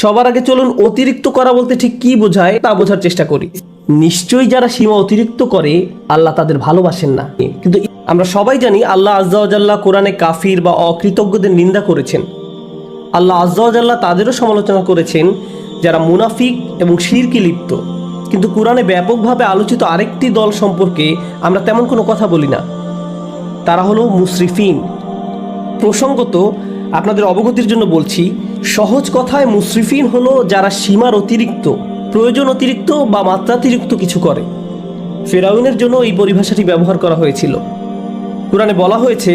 সবার আগে চলুন অতিরিক্ত করা বলতে ঠিক কি বোঝায় তা বোঝার চেষ্টা করি। নিশ্চয়ই যারা সীমা অতিরিক্ত করে আল্লাহ তাদের ভালোবাসেন না। কিন্তু আমরা সবাই জানি আল্লাহ আজ্জা ওয়া জাল্লা কোরআনে কাফির বা অকৃতজ্ঞদের নিন্দা করেছেন। আল্লাহ আজ্জা ওয়া জাল্লা তাদেরও সমালোচনা করেছেন যারা মুনাফিক এবং শিরকে লিপ্ত। কিন্তু কোরআনে ব্যাপকভাবে আলোচিত আরেকটি দল সম্পর্কে আমরা তেমন কোনো কথা বলি না, তারা হলো মুসরিফিন। প্রসঙ্গত আপনাদের অবগতির জন্য বলছি, সহজ কথায় মুসরিফিন হলো যারা সীমার অতিরিক্ত, প্রয়োজন অতিরিক্ত বা মাত্রাতিরিক্ত কিছু করে। ফেরাউনের জন্য এই পরিভাষাটি ব্যবহার করা হয়েছিল। কোরআনে বলা হয়েছে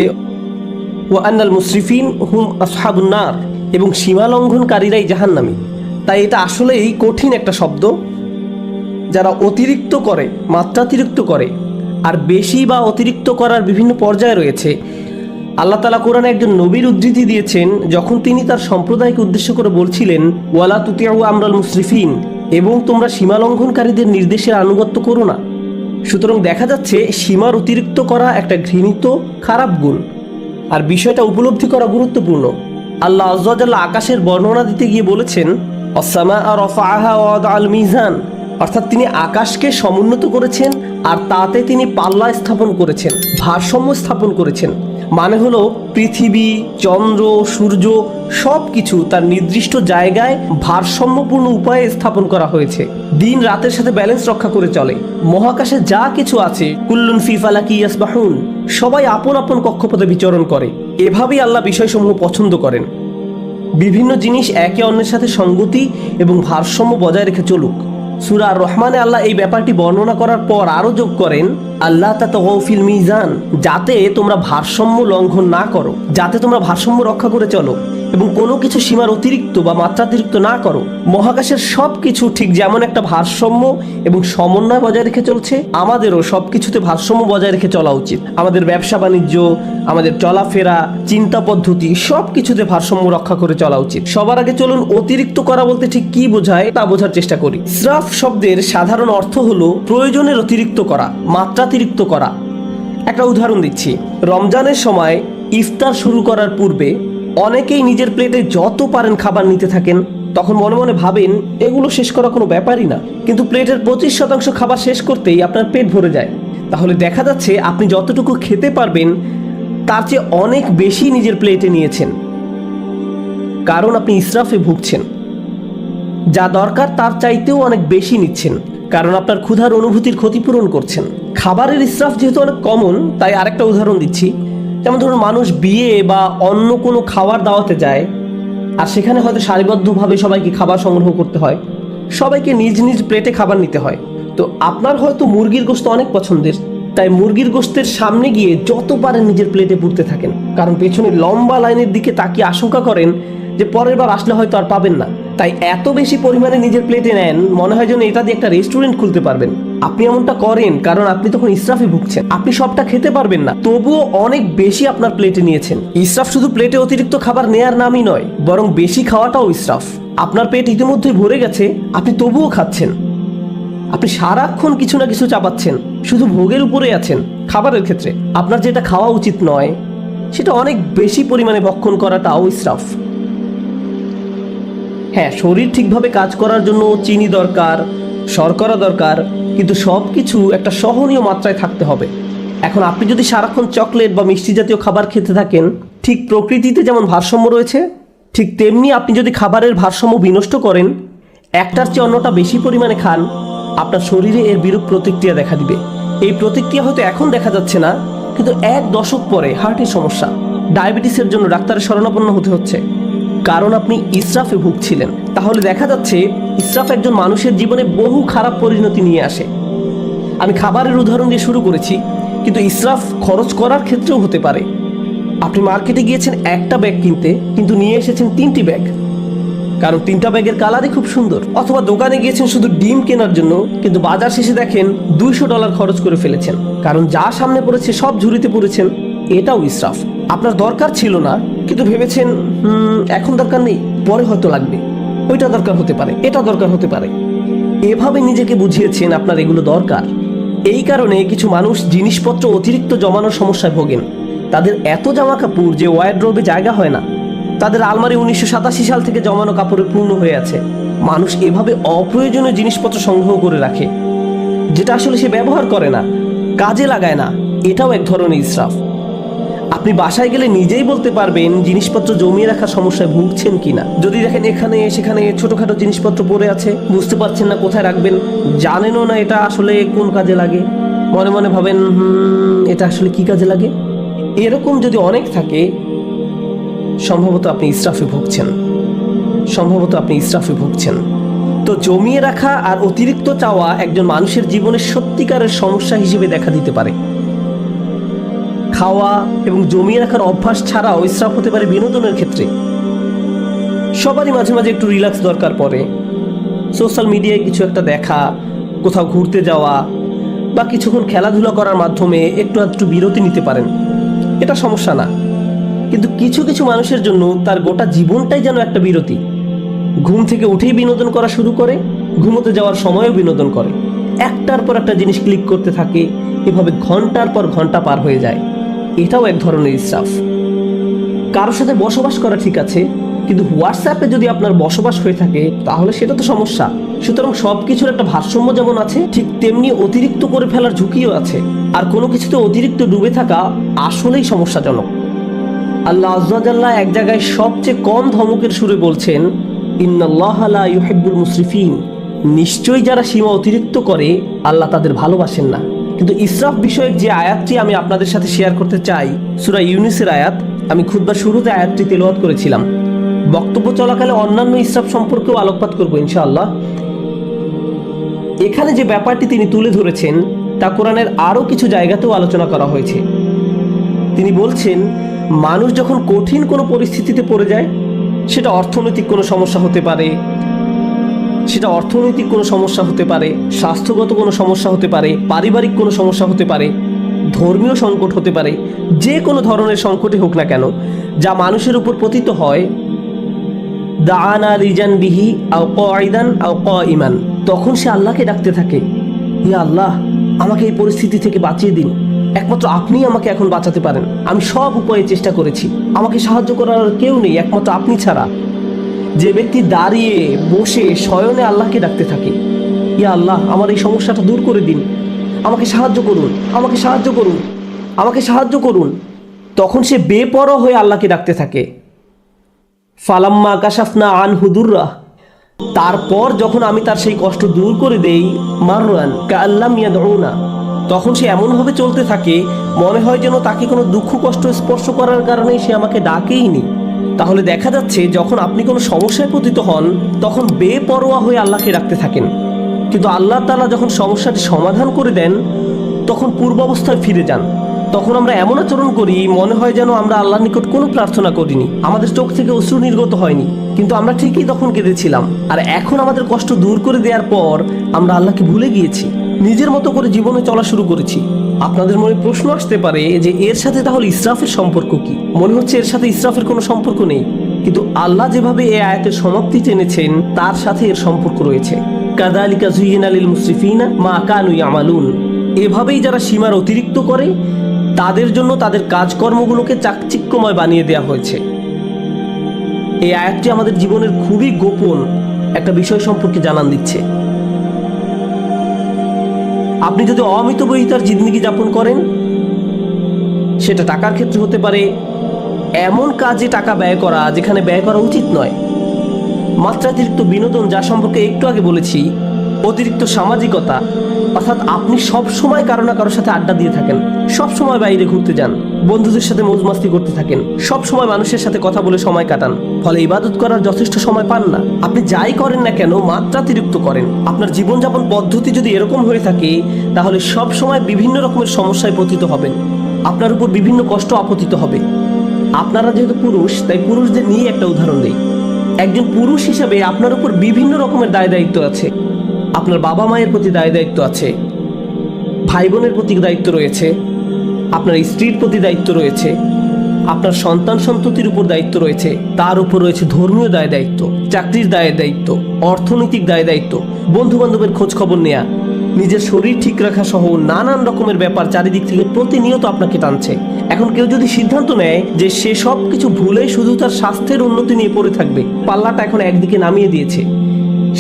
ওয়া আন্নাল মুসরিফিন হুম আসহাবুন নার, এবং সীমা লঙ্ঘনকারীরাই জাহান্নামী। তাই এটা আসলেই কঠিন একটা শব্দ। যারা অতিরিক্ত করে, মাত্রাতিরিক্ত করে, আর বেশি বা অতিরিক্ত করার বিভিন্ন পর্যায়ে রয়েছে। আল্লাহ তাআলা কোরআনে একজন নবীর উদ্ধৃতি দিয়েছেন যখন তিনি তার সম্প্রদায়কে উদ্দেশ্য করে বলছিলেন ওয়ালা তুতিউ আমরাল মুসরিফিন, এবং তোমরা সীমা লঙ্ঘনকারীদের নির্দেশের আনুগত্য করো না। সুতরাং দেখা যাচ্ছে সীমার অতিরিক্ত করা একটা ঘৃণিত খারাপ গুণ, আর বিষয়টা উপলব্ধি করা গুরুত্বপূর্ণ। আল্লাহ আজ্জা ওয়া জাল্লা আকাশের বর্ণনা দিতে গিয়ে বলেছেন আস-সামাআ রাফাআহা ওয়া ওয়াদাআল মিজান, অর্থাৎ তিনি আকাশকে সমুন্নত করেছেন আর তাতে তিনি পাল্লা স্থাপন করেছেন, ভারসাম্য স্থাপন করেছেন। মানে হলো পৃথিবী, চন্দ্র, সূর্য সব কিছু তার নির্দিষ্ট জায়গায় ভারসাম্যপূর্ণ উপায়ে স্থাপন করা হয়েছে। দিন রাতের সাথে ব্যালেন্স রক্ষা করে চলে। মহাকাশে যা কিছু আছে কুল্লুন ফি ফালাকি ইয়াসবাহুন, সবাই আপন আপন কক্ষপথে বিচরণ করে। এভাবেই আল্লাহ বিষয়সমূহ পছন্দ করেন। বিভিন্ন জিনিস একে অন্যের সাথে সঙ্গতি এবং ভারসাম্য বজায় রেখে চলুক। সূরা আর রহমানে আল্লাহ এই ব্যাপারটি বর্ণনা করার পর আরও যোগ করেন আল্লাহ তাতাগাউ ফিল মিজান, যাতে তোমরা ভারসাম্য লঙ্ঘন না করো, যাতে তোমরা ভারসাম্য রক্ষা করে চলো এবং কোনো কিছু সীমার অতিরিক্ত বা মাত্রাতিরিক্ত না করো। মহাকাশের সব কিছু ঠিক যেমন একটা ভারসাম্য এবং সমন্বয় বজায় রেখে চলছে, আমাদেরও সব কিছুতে ভারসাম্য বজায় রেখে চলা উচিত। আমাদের ব্যবসা বাণিজ্য, আমাদের চলাফেরা, চিন্তা পদ্ধতি সব কিছুতে ভারসাম্য রক্ষা করে চলা উচিত। সবার আগে চলুন অতিরিক্ত করা বলতে ঠিক কি বোঝায় তা বোঝার চেষ্টা করি। ইসরাফ শব্দের সাধারণ অর্থ হলো প্রয়োজনের অতিরিক্ত করা, মাত্রাতিরিক্ত করা। একটা উদাহরণ দিচ্ছি, রমজানের সময় ইফতার শুরু করার পূর্বে অনেকেই নিজের প্লেটে যত পারেন খাবার নিতে থাকেন। তখন মনে মনে ভাবেন এগুলো শেষ করা কোনো ব্যাপারই না, কিন্তু প্লেটের 25% খাবার শেষ করতেই আপনার পেট ভরে যায়। তাহলে দেখা যাচ্ছে আপনি যতটুকু খেতে পারবেন তার চেয়ে অনেক বেশি নিজের প্লেটে নিয়েছেন, কারণ আপনি ইসরাফে ভুগছেন। যা দরকার তার চাইতেও অনেক বেশি নিচ্ছেন, কারণ আপনার ক্ষুধার অনুভূতির ক্ষতিপূরণ করছেন। খাবারের ইসরাফ যেহেতু অনেক কমন, তাই আরেকটা উদাহরণ দিচ্ছি। যেমন ধরুন, মানুষ বিয়ে বা অন্য কোনো খাবার দাওয়াতে যায়, আর সেখানে হয়তো সারিবদ্ধভাবে সবাইকে খাবার সংগ্রহ করতে হয়, সবাইকে নিজ নিজ প্লেটে খাবার নিতে হয়। তো আপনার হয়তো মুরগির গোশত অনেক পছন্দের, তাই মুরগির গোশতের সামনে গিয়ে যত পারেন নিজের প্লেটে পুরতে থাকেন, কারণ পেছনে লম্বা লাইনের দিকে তাকিয়ে আশঙ্কা করেন যে পরের বার আসলে হয়তো আর পাবেন না। তাই এত বেশি পরিমাণে নিজের প্লেটে নেন, মনে হয় যেন এটা দিয়ে একটা রেস্টুরেন্ট খুলতে পারবেন। আপনি এমনটা করেন কারণ আপনি তখন ইসরাফে ভুগছেন। আপনি সবটা খেতে পারবেন না, তবুও অনেক বেশি আপনার প্লেটে নিয়েছেন। ইসরাফ শুধু প্লেটে অতিরিক্ত খাবার নেয়ার নামই নয়, বরং বেশি খাওয়াটাও ইসরাফ। আপনার পেট ইতিমধ্যেই ভরে গেছে, আপনি তবুও খাচ্ছেন। আপনি সারাক্ষণ কিছু না কিছু চাপাচ্ছেন, শুধু ভোগের উপরে আছেন। খাবারের ক্ষেত্রে আপনার যেটা খাওয়া উচিত নয় সেটা অনেক বেশি পরিমাণে ভক্ষণ করাটাও ইসরাফ। হ্যাঁ, শরীর ঠিকভাবে কাজ করার জন্য চিনি দরকার, শর্করা দরকার, কিন্তু সব কিছু একটা সহনীয় মাত্রায় থাকতে হবে। এখন আপনি যদি সারাক্ষণ চকলেট বা মিষ্টি জাতীয় খাবার খেতে থাকেন, ঠিক প্রকৃতিতে যেমন ভারসাম্য রয়েছে, ঠিক তেমনি আপনি যদি খাবারের ভারসাম্য বিনষ্ট করেন, একটার চেয়ে অন্যটা বেশি পরিমাণে খান, আপনার শরীরে এর বিরূপ প্রতিক্রিয়া দেখা দিবে। এই প্রতিক্রিয়া হয়তো এখন দেখা যাচ্ছে না, কিন্তু 1 দশক পরে হার্টের সমস্যা, ডায়াবেটিসের জন্য ডাক্তারের শরণাপন্ন হতে হচ্ছে, কারণ আপনি ইসরাফে ভুগছিলেন। তাহলে দেখা যাচ্ছে ইসরাফ একজন মানুষের জীবনে বহু খারাপ পরিণতি নিয়ে আসে। আমি খাবারের উদাহরণ দিয়ে শুরু করেছি, কিন্তু ইসরাফ খরচ করার ক্ষেত্রেও হতে পারে। আপনি মার্কেটে গিয়েছেন একটা ব্যাগ কিনতে, কিন্তু নিয়ে এসেছেন 3টি ব্যাগ, কারণ 3টা ব্যাগের কালারই খুব সুন্দর। অথবা দোকানে গিয়েছেন শুধু ডিম কেনার জন্য, কিন্তু বাজার শেষে দেখেন $200 খরচ করে ফেলেছেন, কারণ যা সামনে পড়েছে সব ঝুড়িতে পড়েছেন। এটাও ইসরাফ। আপনার দরকার ছিল না, কিন্তু ভেবেছেন এখন দরকার নেই, পরে হয়তো লাগবে। ওইটা দরকার হতে পারে, এটা দরকার হতে পারে। এভাবে নিজেকে বুঝিয়েছেন আপনার এগুলো দরকার। এই কারণে কিছু মানুষ জিনিসপত্র অতিরিক্ত জমানোর সমস্যায় ভোগেন। তাদের এত জামা কাপড় যে ওয়ারড্রোবে জায়গা হয় না। তাদের আলমারি 1987 সাল থেকে জমানো কাপড়ে পূর্ণ হয়ে আছে। মানুষ এভাবে অপ্রয়োজনীয় জিনিসপত্র সংগ্রহ করে রাখে, যেটা আসলে সে ব্যবহার করে না, কাজে লাগায় না। এটাও এক ধরনের ইসরাফ। আপনি বাসায় গেলে নিজেই বলতে পারবেন জিনিসপত্র জমিয়ে রাখার সমস্যায় ভুগছেন কিনা। যদি দেখেন এখানে সেখানে ছোটখাটো জিনিসপত্র পড়ে আছে, বুঝতে পারছেন না কোথায় রাখবেন, জানেনও না এটা আসলে কোন কাজে লাগে, মনে মনে ভাবেন এটা আসলে কি কাজে লাগে, এরকম যদি অনেক থাকে, সম্ভবত আপনি ইসরাফে ভুগছেন। তো জমিয়ে রাখা আর অতিরিক্ত চাওয়া একজন মানুষের জীবনের সত্যিকারের সমস্যা হিসেবে দেখা দিতে পারে। খাওয়া এবং জমিয়ে রাখার অভ্যাস ছাড়াও ইসরাফ হতে পারে বিনোদনের ক্ষেত্রে। সবারই মাঝে মাঝে একটু রিল্যাক্স দরকার পড়ে। সোশ্যাল মিডিয়ায় কিছু একটা দেখা, কোথাও ঘুরতে যাওয়া বা কিছুক্ষণ খেলাধুলা করার মাধ্যমে একটু বিরতি নিতে পারেন, এটা সমস্যা না। কিন্তু কিছু কিছু মানুষের জন্য তার গোটা জীবনটাই যেন একটা বিরতি। ঘুম থেকে উঠেই বিনোদন করা শুরু করে, ঘুমোতে যাওয়ার সময়ও বিনোদন করে, একটার পর একটা জিনিস ক্লিক করতে থাকে, এভাবে ঘন্টার পর ঘন্টা পার হয়ে যায়। এটাও এক ধরনের ইসরাফ। কারোর সাথে বসবাস করা ঠিক আছে, কিন্তু হোয়াটসঅ্যাপে যদি আপনার বসবাস হয়ে থাকে তাহলে সেটা তো সমস্যা। সুতরাং সবকিছুর একটা ভারসাম্য যেমন আছে, ঠিক তেমনি অতিরিক্ত করে ফেলার ঝুঁকিও আছে। আর কোনো কিছুতে অতিরিক্ত ডুবে থাকা আসলেই সমস্যাজনক। আল্লাহ আযজা ওয়া জাল্লা এক জায়গায় সবচেয়ে কম ধমকের সুরে বলছেন, ইন্নাল্লাহা লা ইউহিব্বুল মুসরিফিন, নিশ্চয়ই যারা সীমা অতিরিক্ত করে আল্লাহ তাদের ভালোবাসেন না। কিন্তু ইসরাফ বিষয়ক যে আয়াতটি আমি আপনাদের সাথে শেয়ার করতে চাই, সূরা ইউনুসের আয়াত, আমি খুতবার শুরুতে আয়াতটি তেলাওয়াত করেছিলাম। বক্তব্য চলাকালে অন্যান্য ইসরাফ সম্পর্কেও আলোকপাত করব ইনশাআল্লাহ। এখানে যে ব্যাপারটি তিনি তুলে ধরেছেন তা কোরআনের আরও কিছু জায়গাতেও আলোচনা করা হয়েছে। তিনি বলছেন, মানুষ যখন কঠিন কোনো পরিস্থিতিতে পড়ে যায়, সেটা অর্থনৈতিক কোনো সমস্যা হতে পারে, স্বাস্থ্যগত কোনো সমস্যা হতে পারে, পারিবারিক কোনো সমস্যা হতে পারে, ধর্মীয় সংকট হতে পারে, যে কোনো ধরনের সংকটই হোক না কেন, যা মানুষের উপর পতিত হয়, দাআনা লিজান বিহি আও কাঈদান আও কাঈমান, তখন সে আল্লাহকে ডাকতে থাকে, ইয়া আল্লাহ, আমাকে এই পরিস্থিতি থেকে বাঁচিয়ে দিন, একমাত্র আপনিই আমাকে এখন বাঁচাতে পারেন, আমি সব উপায়ে চেষ্টা করেছি, আমাকে সাহায্য করার কেউ নেই একমাত্র আপনি ছাড়া। যে ব্যক্তি দাঁড়িয়ে বসে শয়নে আল্লাহকে ডাকতে থাকে, ইয়া আল্লাহ, আমার এই সমস্যাটা দূর করে দিন, আমাকে সাহায্য করুন, তখন সে বেপরোয়া হয়ে আল্লাহকে ডাকতে থাকে। ফালাম্মা কাশাফনা আনহু দুররাহ, তারপর যখন আমি তার সেই কষ্ট দূর করে দেই, মাররান কাআল্লাম ইয়াদউনা, তখন সে এমনভাবে চলতে থাকে মনে হয় যেন তাকে কোনো দুঃখ কষ্ট স্পর্শ করার কারণে সে আমাকে ডাকেইনি। তাহলে দেখা যাচ্ছে যখন আপনি কোনো সমস্যায় পতিত হন তখন বেপরোয়া হয়ে আল্লাহকে ডাকতে থাকেন, কিন্তু আল্লাহ তাআলা যখন সমস্যাটি সমাধান করে দেন তখন পূর্বাবস্থায় ফিরে যান। তখন আমরা এমন আচরণ করি মনে হয় যেন আমরা আল্লাহর নিকট কোনো প্রার্থনা করিনি, আমাদের চোখ থেকে অশ্রু নির্গত হয়নি, কিন্তু আমরা ঠিকই তখন কেঁদেছিলাম। আর এখন আমাদের কষ্ট দূর করে দেওয়ার পর আমরা আল্লাহকে ভুলে গিয়েছি, নিজের মতো করে জীবনে চলা শুরু করেছি। আপনাদের মনে প্রশ্ন আসতে পারে যে এর সাথে তাহলে ইসরাফের সম্পর্ক কি? মনে হচ্ছে এর সাথে ইসরাফের কোনো সম্পর্ক নেই, কিন্তু আল্লাহ যেভাবে এই আয়াতের সমাপ্তি টেনেছেন তার সাথে এর সম্পর্ক রয়েছে। কাযালিকা যুয়িনা লিল মুসরিফিনা মা কানু ইয়ামালুন, এভাবেই যারা সীমার অতিরিক্ত করে তাদের জন্য তাদের কাজকর্মগুলোকে চাকচিক্যময় বানিয়ে দেওয়া হয়েছে। এই আয়াতটি আমাদের জীবনের খুবই গোপন একটা বিষয় সম্পর্কে জানান দিচ্ছে। আপনি যদি অমিতব্যয়িতার জিন্দেগি যাপন করেন, সেটা টাকার ক্ষেত্রে হতে পারে, এমন কাজে টাকা ব্যয় করা যেখানে ব্যয় করা উচিত নয়, মাত্রাতিরিক্ত বিনোদন যা সম্পর্কে একটু আগে বলেছি, অতিরিক্ত সামাজিকতা, অর্থাৎ আপনি সব সময় কারো না কারোর সাথে আড্ডা দিয়ে থাকেন, সব সময় বাইরে ঘুরতে যান, বন্ধুদের সাথে মৌজমাস্তি করতে থাকেন, সব সময় মানুষের সাথে কথা বলে সময় কাটান, ফলে ইবাদত করার যথেষ্ট সময় পান না। আপনি যাই করেন না কেন মাত্রাতিরিক্ত করেন। আপনার জীবনযাপন পদ্ধতি যদি এরকম হয়ে থাকে তাহলে সব সময় বিভিন্ন রকমের সমস্যায় পতিত হবেন, আপনার উপর বিভিন্ন কষ্ট আপতিত হবে। আপনারা যেহেতু পুরুষ, তাই পুরুষদের নিয়ে একটা উদাহরণ দিই। একজন পুরুষ হিসাবে আপনার উপর বিভিন্ন রকমের দায় দায়িত্ব আছে। আপনার বাবা মায়ের প্রতি দায় দায়িত্ব আছে, ভাই বোনের প্রতি দায়িত্ব রয়েছে, আপনার স্ত্রীর প্রতি দায়িত্ব রয়েছে, আপনার সন্তান সন্ততির উপর দায়িত্ব রয়েছে, তার উপর রয়েছে ধর্মীয় দায় দায়িত্ব, চাকরির দায় দায়িত্ব, অর্থনৈতিক দায় দায়িত্ব, বন্ধু বান্ধবের খোঁজ খবর নেয়া, নিজের শরীর ঠিক রাখা সহ নানান রকমের ব্যাপার চারিদিক থেকে প্রতিনিয়ত আপনাকে টানছে। এখন কেউ যদি সিদ্ধান্ত নেয় যে সে সব কিছু ভুলে শুধু তার স্বাস্থ্যের উন্নতি নিয়ে পড়ে থাকবে, পাল্লাটা এখন একদিকে নামিয়ে দিয়েছে।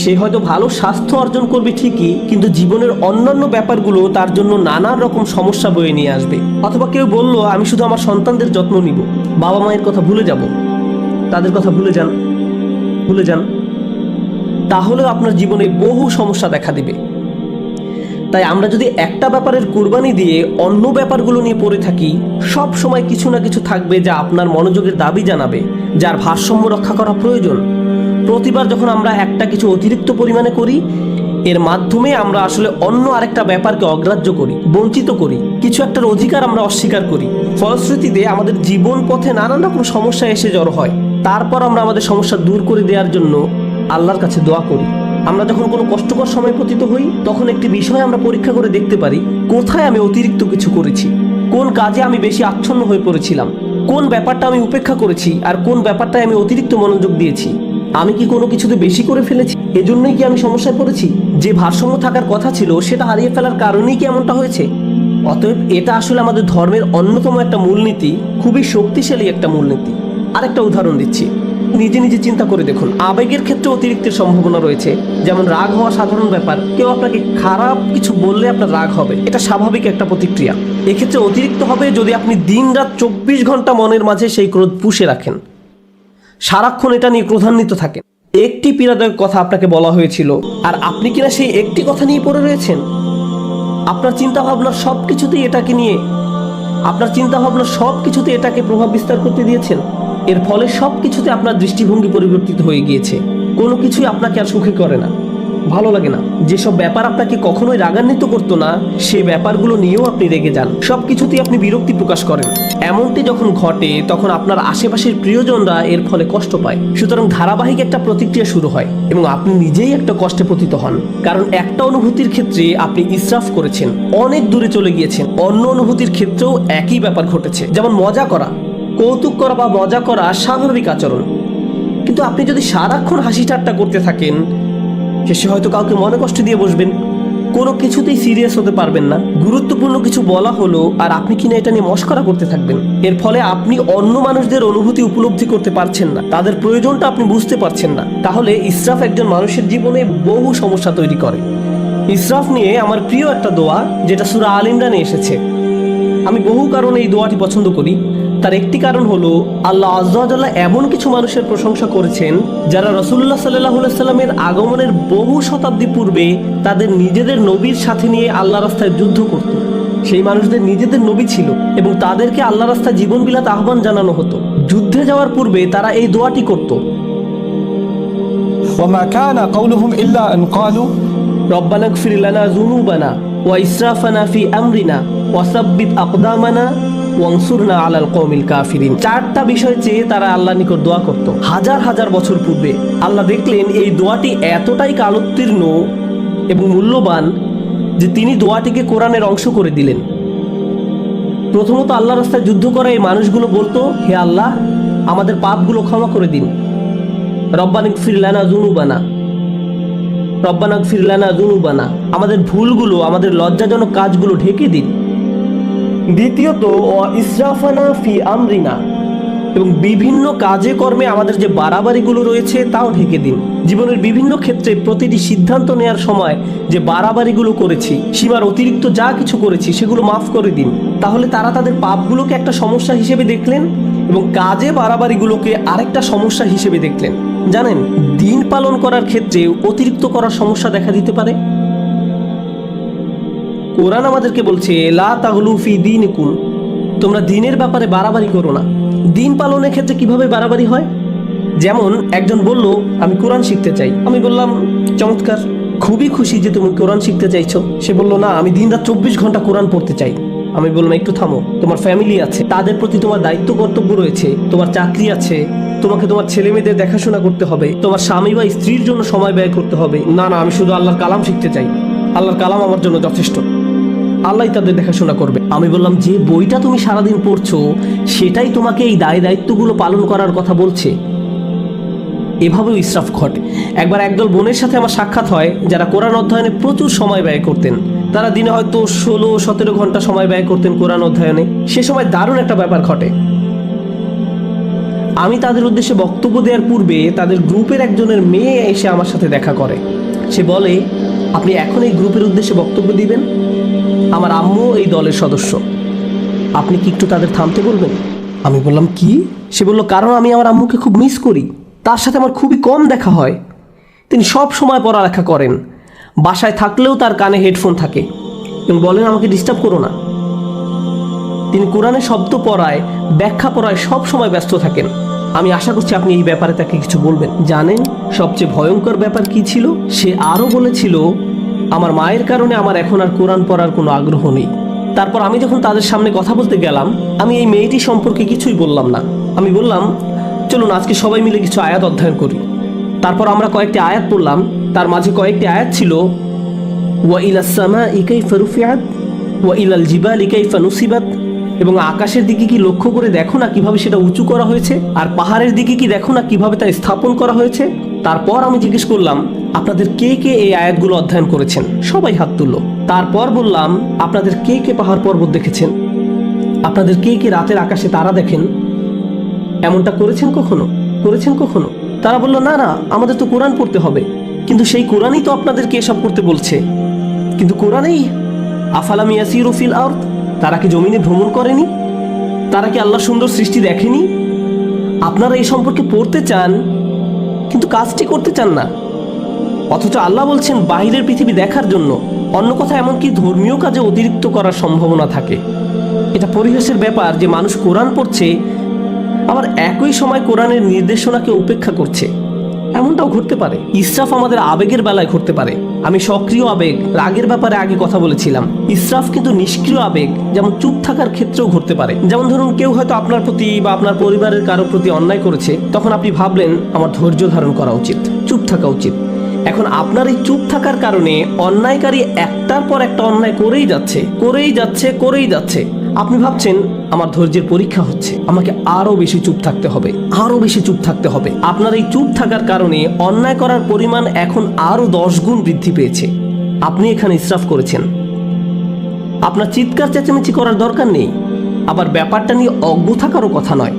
সে হয়তো ভালো স্বাস্থ্য অর্জন করবে ঠিকই, কিন্তু জীবনের অন্যান্য ব্যাপারগুলো তার জন্য নানান রকম সমস্যা বয়ে নিয়ে আসবে। অথবা কেউ বলল আমি শুধু আমার সন্তানদের যত্ন নিব, বাবা মায়ের কথা ভুলে যাব, তাদের কথা ভুলে যান, তাহলেও আপনার জীবনে বহু সমস্যা দেখা দিবে। তাই আমরা যদি একটা ব্যাপারের কুরবানি দিয়ে অন্য ব্যাপারগুলো নিয়ে পড়ে থাকি, সব সময় কিছু না কিছু থাকবে যা আপনার মনোযোগের দাবি জানাবে, যার ভারসাম্য রক্ষা করা প্রয়োজন। প্রতিবার যখন আমরা একটা কিছু অতিরিক্ত পরিমাণে করি, এর মাধ্যমে আমরা আসলে অন্য আরেকটা ব্যাপারকে অগ্রাহ্য করি, বঞ্চিত করি, কিছু একটার অধিকার আমরা অস্বীকার করি। ফলশ্রুতিতে আমাদের জীবন পথে নানান রকম সমস্যা এসে জড়ো হয়। তারপর আমরা আমাদের সমস্যা দূর করে দেওয়ার জন্য আল্লাহর কাছে দোয়া করি। আমরা যখন কোনো কষ্টকর সময় পতিত হই, তখন একটি বিষয় আমরা পরীক্ষা করে দেখতে পারি, কোথায় আমি অতিরিক্ত কিছু করেছি, কোন কাজে আমি বেশি আচ্ছন্ন হয়ে পড়েছিলাম, কোন ব্যাপারটা আমি উপেক্ষা করেছি, আর কোন ব্যাপারটায় আমি অতিরিক্ত মনোযোগ দিয়েছি। আমি কি কোনো কিছুতে বেশি করে ফেলেছি? এজন্যই কি আমি সমস্যায় পড়েছি? যে ভারসাম্য থাকার কথা ছিল সেটা হারিয়ে ফেলার কারণেই কি এমনটা হয়েছে? অতএব এটা আসলে আমাদের ধর্মের অন্যতম একটা মূলনীতি, খুবই শক্তিশালী একটা মূলনীতি। আরেকটা উদাহরণ দিচ্ছি, নিজে নিজে চিন্তা করে দেখুন। আবেগের ক্ষেত্রে অতিরিক্তের সম্ভাবনা রয়েছে। যেমন রাগ হওয়া সাধারণ ব্যাপার, কেউ আপনাকে খারাপ কিছু বললে আপনার রাগ হবে, এটা স্বাভাবিক একটা প্রতিক্রিয়া। এক্ষেত্রে অতিরিক্ত হবে যদি আপনি দিন রাত 24 ঘন্টা মনের মাঝে সেই ক্রোধ পুষে রাখেন, সারাক্ষণ এটা নিয়ে ক্রোধান্বিত থাকেন। একটি পীড়াদায়ক কথা আপনাকে বলা হয়েছিল, আর আপনি কিনা সেই একটি কথা নিয়ে পড়ে রয়েছেন। আপনার চিন্তা ভাবনার সব কিছুতে এটাকে প্রভাব বিস্তার করতে দিয়েছেন। এর ফলে সব কিছুতে আপনার দৃষ্টিভঙ্গি পরিবর্তিত হয়ে গিয়েছে। কোনো কিছুই আপনাকে আর সুখী করে না, ভালো লাগে না। যেসব ব্যাপার আপনাকে কখনোই রাগান্বিত করতো না, সে ব্যাপারগুলো নিয়েও আপনি রেগে যান, সব কিছুতেই আপনি বিরক্তি প্রকাশ করেন। এমনটি যখন ঘটে, তখন আপনার আশেপাশের প্রিয়জনরা এর ফলে কষ্ট পায়। সুতরাং ধারাবাহিক একটা প্রতিক্রিয়া শুরু হয় এবং আপনি নিজেই একটা কষ্টে পতিত হন। কারণ একটা অনুভূতির ক্ষেত্রে আপনি ইসরাফ করেছেন, অনেক দূরে চলে গিয়েছেন। অন্য অনুভূতির ক্ষেত্রেও একই ব্যাপার ঘটেছে। যেমন মজা করা, কৌতুক করা বা মজা করা স্বাভাবিক আচরণ, কিন্তু আপনি যদি সারাক্ষণ হাসি ঠাট্টা করতে থাকেন, শেষে হয়তো কাউকে মনে কষ্ট দিয়ে বসবেন, কোনো কিছুতেই সিরিয়াস হতে পারবেন না। গুরুত্বপূর্ণ কিছু বলা হলো আর আপনি কিনা এটা নিয়ে মশকরা করতে থাকবেন। এর ফলে আপনি অন্য মানুষদের অনুভূতি উপলব্ধি করতে পারছেন না, তাদের প্রয়োজনটা আপনি বুঝতে পারছেন না। তাহলে ইসরাফ একজন মানুষের জীবনে বহু সমস্যা তৈরি করে। ইসরাফ নিয়ে আমার প্রিয় একটা দোয়া, যেটা সূরা আল ইমরানে এসেছে। আমি বহু কারণে এই দোয়াটি পছন্দ করি। তার একটি কারণ হলো, আল্লাহ আযজা ওয়া জাল্লা এমন কিছু মানুষের প্রশংসা করেছেন যারা রাসূলুল্লাহ সাল্লাল্লাহু আলাইহি সাল্লামের আগমনের বহু শতাব্দী পূর্বে তাদের নিজেদের নবীর সাথে নিয়ে আল্লাহ রাস্তায় যুদ্ধ করত। সেই মানুষদের নিজেদের নবী ছিল এবং তাদেরকে আল্লাহ রাস্তায় জীবন বিলাতে আহ্বান জানানো হতো। যুদ্ধে যাওয়ার পূর্বে তারা এই দোয়াটি করত, وما كان قولهم إلا أن قالوا রব্বানা ইগফির লানা যুনুবানা ওয়া ইসরাফানা ফি আমরিনা ওয়া সাব্বিত আকদামানা ওয়ানসুরনা আলাল কওমিল কাফিরিন। চারটা বিষয় চেয়ে তারা আল্লাহর নিকট দোয়া করত হাজার হাজার বছর পূর্বে। আল্লাহ দেখলেন এই দোয়াটি এতটাই কালোত্তীর্ণ এবং মূল্যবান যে তিনি দোয়াটিকে কোরআনের অংশ করে দিলেন। প্রথমত আল্লাহর রাস্তায় যুদ্ধ করা এই মানুষগুলো বলতো, হে আল্লাহ, আমাদের পাপগুলো ক্ষমা করে দিন। রব্বানা ইগফির লানা যুনুবানা, রব্বানা ইগফির লানা যুনুবানা, আমাদের ভুলগুলো, আমাদের লজ্জাজনক কাজগুলো ঢেকে দিন। দ্বিতীয়ত ওয়া ইসরাফানা ফি আমরিনা, এবং বিভিন্ন কাজে কর্মে আমাদের যে বাড়াবাড়িগুলো রয়েছে তাও ঢেকে দিন। জীবনের বিভিন্ন ক্ষেত্রে প্রতিটি সিদ্ধান্ত নেওয়ার সময় যে বাড়াবাড়িগুলো করেছি, সীমার অতিরিক্ত যা কিছু করেছি, সেগুলো মাফ করে দিন। তাহলে তারা তাদের পাপগুলোকে একটা সমস্যা হিসেবে দেখলেন এবং কাজে বাড়াবাড়িগুলোকে আরেকটা সমস্যা হিসেবে দেখলেন। জানেন, দিন পালন করার ক্ষেত্রে অতিরিক্ত করার সমস্যা দেখা দিতে পারে। কোরআন আমাদেরকে বলছে, লা তাগলু ফি দীনিকুম, তোমরা দিনের ব্যাপারে বাড়াবাড়ি করো না। দিন পালনের ক্ষেত্রে কিভাবে বাড়াবাড়ি হয়? যেমন একজন বলল, আমি কোরআন শিখতে চাই। আমি বললাম, চমৎকার, খুবই খুশি যে তুমি কোরআন শিখতে চাইছো। সে বলল, না, আমি দিনরাত 24 ঘন্টা কোরআন পড়তে চাই। আমি বললাম, একটু থামো, তোমার ফ্যামিলি আছে, তাদের প্রতি তোমার দায়িত্ব কর্তব্য রয়েছে, তোমার চাকরি আছে, তোমাকে তোমার ছেলে মেয়েদের দেখাশোনা করতে হবে, তোমার স্বামী বা স্ত্রীর জন্য সময় ব্যয় করতে হবে। না না, আমি শুধু আল্লাহর কালাম শিখতে চাই, আল্লাহর কালাম আমার জন্য যথেষ্ট, আল্লাহ তাদের দেখাশোনা করবে। আমি বললাম, যে বইটা তুমি সারাদিন পড়ছো সেটাই তোমাকে এই দায়িত্বগুলো পালন করার কথা বলছে। এভাবেও ইসরাফ ঘটে। একবার একদল বোনের সাথে আমার সাক্ষাৎ হয় যারা কোরআন অধ্যয়নে প্রচুর সময় ব্যয় করতেন। তারা দিনে হয়তো 16-17 ঘন্টা সময় ব্যয় করতেন কোরআন অধ্যয়নে। সে সময় দারুণ একটা ব্যাপার ঘটে। আমি তাদের উদ্দেশ্যে বক্তব্য দেওয়ার পূর্বে তাদের গ্রুপের একজনের মেয়ে এসে আমার সাথে দেখা করে। সে বলে, আপনি এখন এই গ্রুপের উদ্দেশ্যে বক্তব্য দিবেন? আমার আম্মু এই দলের সদস্য, আপনি কি একটু তাদের থামতে বলবেন? আমি বললাম, কি? সে বলল, কারণ আমি আমার আম্মুকে খুব মিস করি, তার সাথে আমার খুবই কম দেখা হয়। তিনি সব সময় পড়ালেখা করেন, বাসায় থাকলেও তার কানে হেডফোন থাকে এবং বলেন, আমাকে ডিস্টার্ব করো না। তিনি কোরআনের শব্দ পড়ায়, ব্যাখ্যা পড়ায় সব সময় ব্যস্ত থাকেন। আমি আশা করছি আপনি এই ব্যাপারে তাকে কিছু বলবেন। জানেন সবচেয়ে ভয়ঙ্কর ব্যাপার কি ছিল? সে আরও বলেছিল, আমার মায়ের কারণে আমার এখন আর কোরআন পড়ার কোনো আগ্রহ নেই। তারপর আমি যখন তাদের সামনে কথা বলতে গেলাম, আমি এই মেয়েটি সম্পর্কে কিছুই বললাম না। আমি বললাম, চলুন আজকে সবাই মিলে কিছু আয়াত অধ্যয়ন করি। তারপর আমরা কয়েকটি আয়াত পড়লাম। তার মাঝে কয়েকটি আয়াত ছিল, ওয়া ইলাস সামাই কাইফা রুফিআত ওয়া ইলাল জিবালি কাইফা নুসিবাত, এবং আকাশের দিকে কি লক্ষ্য করে দেখো না কিভাবে সেটা উঁচু করা হয়েছে, আর পাহাড়ের দিকে কি দেখো না কিভাবে তা স্থাপন করা হয়েছে। তারপর আমি জিজ্ঞেস করলাম, আপনাদের কে কে এই আয়াতগুলো অধ্যয়ন করেছেন? সবাই হাত তুলল। তারপর বললাম, আপনাদের কে কে পাহাড় পর্বত দেখেছেন? আপনাদের কে কে রাতের আকাশে তারা দেখেন? এমনটা করেছেন কখনো? তারা বলল, না না, আমাদের তো কোরআন পড়তে হবে। কিন্তু সেই কোরআনই তো আপনাদেরকে এসব করতে বলছে। কিন্তু কোরআনেই আফালাম ইয়াসিরু ফিল আরদ, তারা কি জমিনে ভ্রমণ করেনি? তারা কি আল্লাহর সুন্দর সৃষ্টি দেখেনি? আপনারা এই সম্পর্কে পড়তে চান কিন্তু কাজটি করতে চান না। অথচ আল্লাহ বলছেন বাহিরের পৃথিবী দেখার জন্য। অন্য কথা, এমনকি ধর্মীয় কাজে অতিরিক্ত করার সম্ভাবনা থাকে। এটা পরিহাসের ব্যাপার যে মানুষ কোরআন পড়ছে আবার একই সময় কোরআনের নির্দেশনাকে উপেক্ষা করছে। এমনটাও ঘটতে পারে। ইসরাফ আমাদের আবেগের বেলায় ঘটতে পারে। আমি সক্রিয় আবেগ, রাগের ব্যাপারে আগে কথা বলেছিলাম। ইসরাফ কিন্তু নিষ্ক্রিয় আবেগ, যেমন চুপ থাকার ক্ষেত্রেও ঘটতে পারে। যেমন ধরুন, কেউ হয়তো আপনার প্রতি বা আপনার পরিবারের কারো প্রতি অন্যায় করেছে, তখন আপনি ভাবলেন আমার ধৈর্য ধারণ করা উচিত, চুপ থাকা উচিত। এখন আপনার এই চুপ থাকার কারণে অন্যায়কারী একটার পর একটা অন্যায় করেই যাচ্ছে। আপনি ভাবছেন আমার ধৈর্যের পরীক্ষা হচ্ছে, আমাকে আরো বেশি চুপ থাকতে হবে। আপনার এই চুপ থাকার কারণে অন্যায় করার পরিমাণ এখন আরো 10 গুণ বৃদ্ধি পেয়েছে। আপনি এখানে ইসরাফ করেছেন। আপনার চিৎকার চেঁচামেচি করার দরকার নেই, আবার ব্যাপারটা নিয়ে অজ্ঞ থাকারও কথা নয়।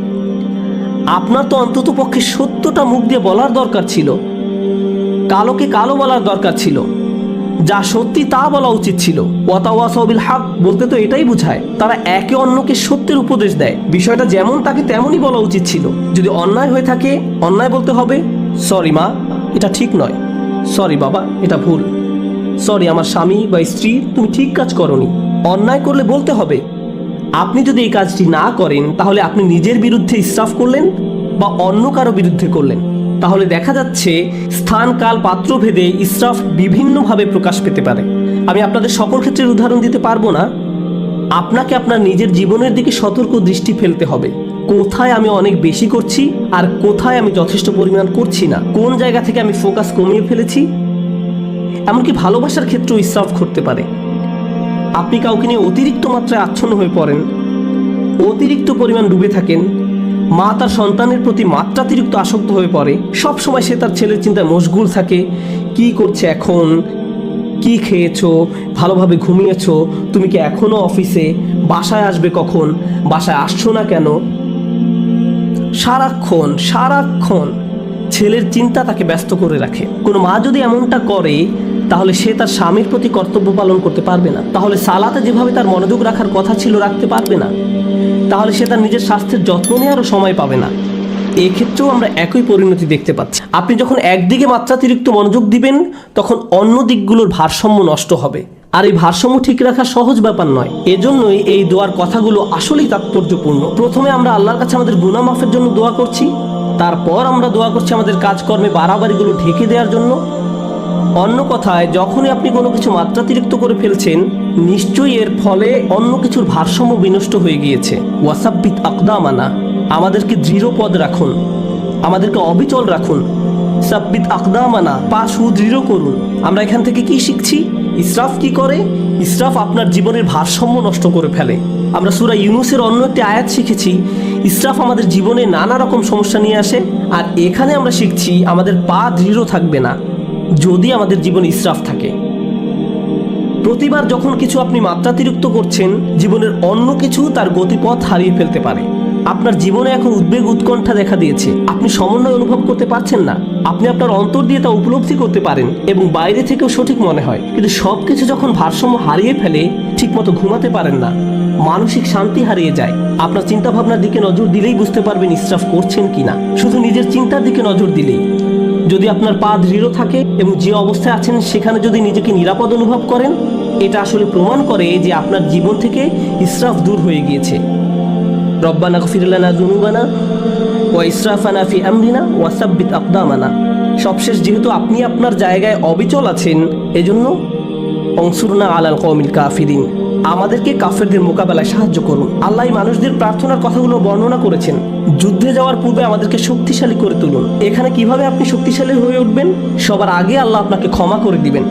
আপনার তো অন্তত পক্ষে সত্যটা মুখ দিয়ে বলার দরকার ছিল, কালোকে কালো বলার দরকার ছিল, যা সত্যি তা বলা উচিত ছিল। ওয়াতাওয়াসাউ বিল হক বলতে তো এটাই বোঝায়, তারা একে অন্যকে সত্যের উপদেশ দেয়। বিষয়টা যেমন তাকে তেমনই বলা উচিত ছিল। যদি অন্যায় হয়ে থাকে, অন্যায় বলতে হবে, সরি মা, এটা ঠিক নয়, সরি বাবা, এটা ভুল, সরি আমার স্বামী বা স্ত্রী, তুমি ঠিক কাজ করনি। অন্যায় করলে বলতে হবে। আপনি যদি এই কাজটি না করেন, তাহলে আপনি নিজের বিরুদ্ধে ইসরাফ করলেন বা অন্য কারো বিরুদ্ধে করলেন। তাহলে দেখা যাচ্ছে স্থান, কাল, পাত্র ভেদে ইসরাফ বিভিন্নভাবে প্রকাশ পেতে পারে। আমি আপনাদের সকল ক্ষেত্রের উদাহরণ দিতে পারবো না। আপনাকে আপনার নিজের জীবনের দিকে সতর্ক দৃষ্টি ফেলতে হবে। কোথায় আমি অনেক বেশি করছি আর কোথায় আমি যথেষ্ট পরিমাণ করছি না, কোন জায়গা থেকে আমি ফোকাস কমিয়ে ফেলেছি। এমনকি ভালোবাসার ক্ষেত্রেও ইসরাফ ঘটতে পারে। আপনি কাউকে নিয়ে অতিরিক্ত মাত্রায় আচ্ছন্ন হয়ে পড়েন, অতিরিক্ত পরিমাণ ডুবে থাকেন। মা তার সন্তানের প্রতি মাত্রাতিরিক্ত আসক্ত হয়ে পড়ে। সব সময় সে তার ছেলের চিন্তায় মশগুল থাকে। কি করছে এখন, কি খেয়েছো, ভালোভাবে ঘুমিয়েছো, তুমি কি এখনো অফিসে, বাসায় আসবে কখন, বাসায় আসছো না কেন। সারাক্ষণ ছেলের চিন্তা তাকে ব্যস্ত করে রাখে। কোনো মা যদি এমনটা করে, তাহলে সে তার স্বামীর প্রতি কর্তব্য পালন করতে পারবে না। তাহলে সালাতে যেভাবে তার মনোযোগ রাখার কথা ছিল রাখতে পারবে না। তাহলে সে তার নিজের স্বাস্থ্যের যত্ন নেওয়ারও সময় পাবে না। এক্ষেত্রেও আমরা একই পরিণতি দেখতে পাচ্ছি। আপনি যখন একদিকে মাত্রাতিরিক্ত মনোযোগ দিবেন, তখন অন্য দিকগুলোর ভারসাম্য নষ্ট হবে। আর এই ভারসাম্য ঠিক রাখা সহজ ব্যাপার নয়। এজন্যই এই দোয়ার কথাগুলো আসলেই তাৎপর্যপূর্ণ। প্রথমে আমরা আল্লাহর কাছে আমাদের গুনাহ মাফের জন্য দোয়া করছি, তারপর আমরা দোয়া করছি আমাদের কাজকর্মে বাড়াবাড়িগুলো ঢেকে দেওয়ার জন্য। অন্য কথায়, যখনই আপনি কোনো কিছু মাত্রাতিরিক্ত করে ফেলছেন, নিশ্চয়ই এর ফলে অন্য কিছুর ভারসাম্য বিনষ্ট হয়ে গিয়েছে। ওয়াসাব্বিত আকদামানা, আমাদেরকে দৃঢ় পদ রাখুন, আমাদেরকে অবিচল রাখুন। সাব্বিত আকদামানা, পা সুদৃঢ় করুন। আমরা এখান থেকে কি শিখছি? ইসরাফ কি করে? ইসরাফ আপনার জীবনের ভারসাম্য নষ্ট করে ফেলে। আমরা সূরা ইউনূসের অন্য একটি আয়াত শিখেছি ইসরাফ আমাদের জীবনে নানা রকম সমস্যা নিয়ে আসে, আর এখানে আমরা শিখছি আমাদের পা দৃঢ় থাকবে না যদি আমাদের জীবনে ইসরাফ থাকে। প্রতিবার যখন কিছু আপনি মাত্রাতিরিক্ত করছেন, জীবনের অন্য কিছু তার গতিপথ হারিয়ে ফেলতে পারে। আপনার জীবনে এখন উদ্বেগ উৎকণ্ঠা দেখা দিয়েছে, আপনি সমন্বয় অনুভব করতে পারছেন না, আপনি আপনার অন্তর দিয়ে তা উপলব্ধি করতে পারেন এবং বাইরে থেকেও সঠিক মনে হয়, কিন্তু সবকিছু যখন ভারসাম্য হারিয়ে ফেলে ঠিকমতো ঘুমাতে পারেন না, মানসিক শান্তি হারিয়ে যায়। আপনার চিন্তা ভাবনার দিকে নজর দিলেই বুঝতে পারবেন ইসরাফ করছেন কিনা। শুধু নিজের চিন্তার দিকে নজর দিলেই, যদি আপনার পা দৃঢ় থাকে এবং যে অবস্থায় আছেন সেখানে যদি নিজেকে নিরাপদ অনুভব করেন, এটা আসলে প্রমাণ করে যে আপনার জীবন থেকে ইসরাফ দূর হয়ে গিয়েছে। রব্বানা গফির লানা যুনুবানা ওয়া ইসরাফানা ফি আমরিনা ওয়া সাব্বিত আকদামানা। সবশেষ যেহেতু আপনি আপনার জায়গায় অবিচল আছেন, এজন্য অনসুরনা আলাল কওমিল কাফিরিন, আমাদেরকে কাফেরদের মোকাবেলায় সাহায্য করুন। আল্লাহ মানুষদের প্রার্থনার কথাগুলো বর্ণনা করেছেন। যুদ্ধে যাওয়ার পূর্বে আমাদেরকে শক্তিশালী করে তুলুন। এখানে কিভাবে আপনি শক্তিশালী হয়ে উঠবেন? সবার আগে আল্লাহ আপনাকে ক্ষমা করে দিবেন,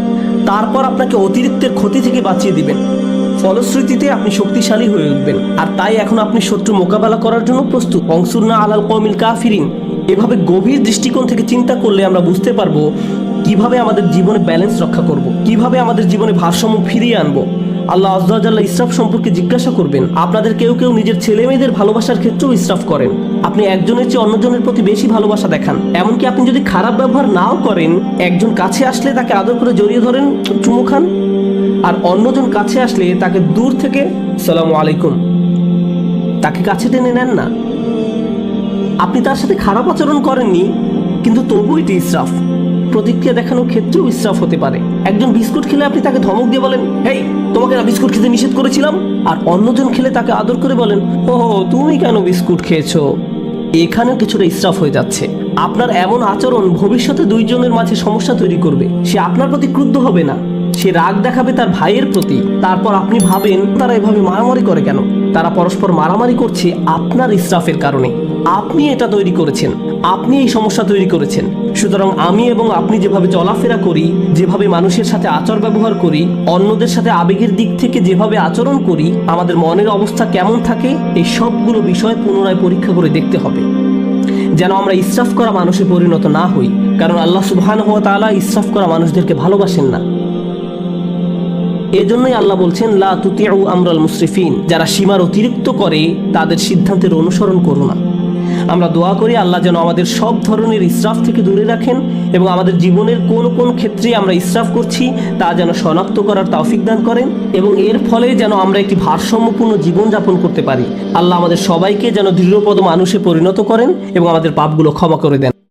তারপর আপনাকে অতিরিক্তের ক্ষতি থেকে বাঁচিয়ে দিবেন, ফলশ্রুতিতে আপনি শক্তিশালী হয়ে উঠবেন। আর তাই এখন আপনি শত্রু মোকাবেলা করার জন্য প্রস্তুত। অনসুরনা আলাল কওমিল কাফিরিন। এভাবে গভীর দৃষ্টিকোণ থেকে চিন্তা করলে আমরা বুঝতে পারবো কিভাবে আমাদের জীবনে ব্যালেন্স রক্ষা করব, কিভাবে আমাদের জীবনে ভারসাম্য ফিরিয়ে আনবো। আল্লাহ আযজা ওয়া জাল্লা ইসরাফ সম্পর্কে জিজ্ঞাসা করবেন। আপনাদের কেউ কেউ নিজের ছেলে মেয়েদের ভালোবাসার ক্ষেত্রেও ইসরাফ করেন। আপনি একজনের চেয়ে অন্যজনের প্রতি বেশি ভালোবাসা দেখান। এমনকি আপনি যদি খারাপ ব্যবহার নাও করেন, একজন কাছে আসলে তাকে আদর করে জড়িয়ে ধরেন, চুমু খান, আর অন্যজন কাছে আসলে তাকে দূর থেকে আসসালামু আলাইকুম, তাকে কাছে টেনে নেন না। আপনি তার সাথে খারাপ আচরণ করেননি, কিন্তু তবুও এটি ইসরাফ। প্রতিক্রিয়া দেখানোর ক্ষেত্রেও ইসরাফ হতে পারে। একজন বিস্কুট খেলে আপনি তাকে ধমক দিয়ে বলেন, হেই তোমাকে না বিস্কুট খেতে নিষেধ করেছিলাম, আর অন্যজন খেলে তাকে আদর করে বলেন, ও তুমি কেন বিস্কুট খেয়েছো। এখানেও কিছুটা ইসরাফ হয়ে যাচ্ছে। আপনার এমন আচরণ ভবিষ্যতে দুইজনের মাঝে সমস্যা তৈরি করবে। সে আপনার প্রতি ক্রুদ্ধ হবে না, সে রাগ দেখাবে তার ভাইয়ের প্রতি। তারপর আপনি ভাবেন তারা এভাবে মারামারি করে কেন? তারা পরস্পর মারামারি করছে আপনার ইসরাফের কারণে। আপনি এটা তৈরি করেছেন, আপনি এই সমস্যা তৈরি করেছেন। সুতরাং আমি এবং আপনি যেভাবে চলাফেরা করি, যেভাবে মানুষের সাথে আচার ব্যবহার করি, অন্যদের সাথে আবেগের দিক থেকে যেভাবে আচরণ করি, আমাদের মনের অবস্থা কেমন থাকে, এই সবগুলো বিষয় পুনরায় পরীক্ষা করে দেখতে হবে, যেন আমরা ইসরাফ করা মানুষে পরিণত না হই। কারণ আল্লাহ সুবহানাহু ওয়া তাআলা ইসরাফ করা মানুষদেরকে ভালোবাসেন না। এজন্যই আল্লাহ বলছেন, লা তুতিউ আমরাল মুসরিফিন, যারা সীমার অতিরিক্ত করে তাদের সিদ্ধান্তের অনুসরণ করো না। আমরা দোয়া করি আল্লাহ যেন আমাদের সব ধরনের ইসরাফ থেকে দূরে রাখেন এবং আমাদের জীবনের কোন কোন ক্ষেত্রে আমরা ইসরাফ করছি তা যেন শনাক্ত করার তৌফিক দান করেন এবং এর ফলে যেন আমরা একটি ভারসাম্যপূর্ণ জীবনযাপন করতে পারি। আল্লাহ আমাদের সবাইকে যেন দৃঢ়পদ মানুষে পরিণত করেন এবং আমাদের পাপগুলো ক্ষমা করে দেন।